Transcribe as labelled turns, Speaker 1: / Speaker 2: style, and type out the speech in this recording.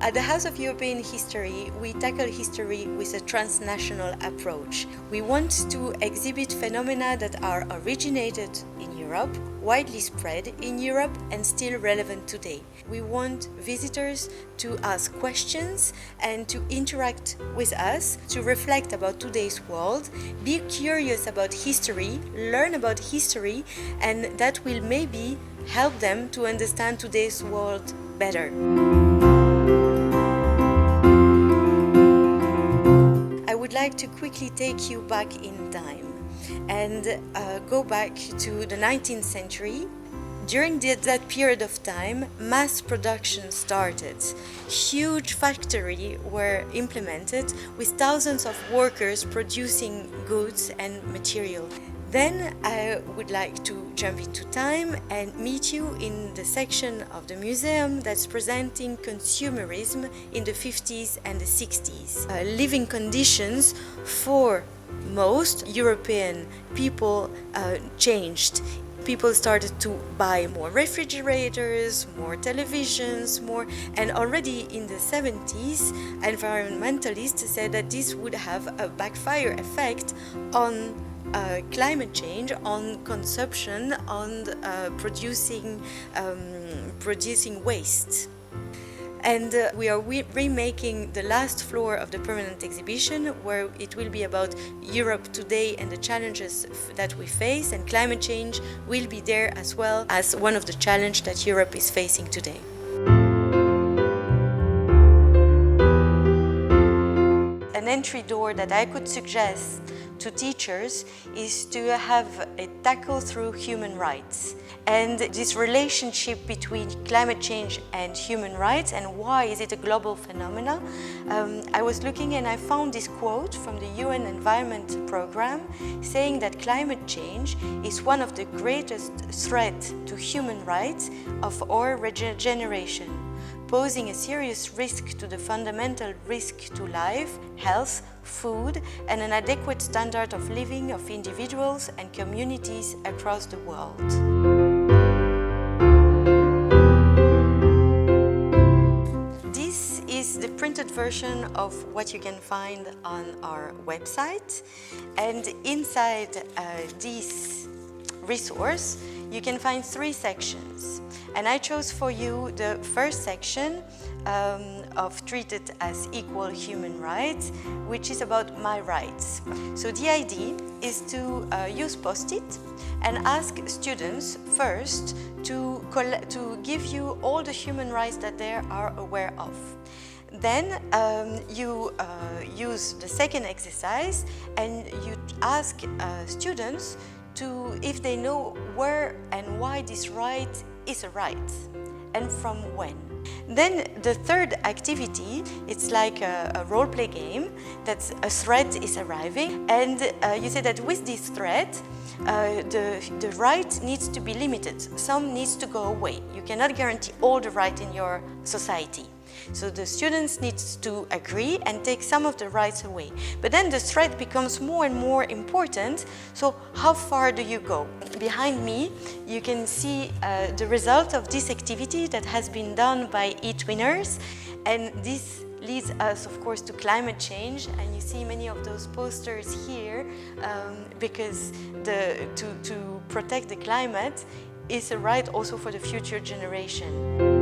Speaker 1: At the House of European History, we tackle history with a transnational approach. We want to exhibit phenomena that are originated in Europe, widely spread in Europe, and still relevant today. We want visitors to ask questions and to interact with us, to reflect about today's world, be curious about history, learn about history, and that will maybe help them to understand today's world better. I would like to quickly take you back in time and go back to the 19th century. During that period of time, mass production started. Huge factories were implemented with thousands of workers producing goods and material. Then I would like to jump into time and meet you in the section of the museum that's presenting consumerism in the 50s and the 60s. Living conditions for most European people changed. People started to buy more refrigerators, more televisions, and already in the 70s, environmentalists said that this would have a backfire effect on climate change, on consumption, on producing waste. And we are remaking the last floor of the permanent exhibition, where it will be about Europe today and the challenges that we face, and climate change will be there as well as one of the challenges that Europe is facing today. An entry door that I could suggest to teachers is to have a tackle through human rights, and this relationship between climate change and human rights, and why is it a global phenomenon. I was looking and I found this quote from the UN Environment Programme saying that climate change is one of the greatest threats to human rights of our generation, posing a serious risk to the fundamental risk to life, health, food, and an adequate standard of living of individuals and communities across the world. This is the printed version of what you can find on our website, and inside this resource you can find 3 sections, and I chose for you the first section of Treated as Equal Human Rights, which is about my rights. So the idea is to use Post-it and ask students first to give you all the human rights that they are aware of. Then you use the second exercise and you ask students if they know where and why this right is a right and from when. Then the third activity, it's like a role-play game, that a threat is arriving, and you say that with this threat, the right needs to be limited. Some needs to go away. You cannot guarantee all the right in your society. So the students need to agree and take some of the rights away. But then the threat becomes more and more important, so how far do you go? Behind me you can see the result of this activity that has been done by eTwinners, and this leads us of course to climate change, and you see many of those posters here because to protect the climate is a right also for the future generation.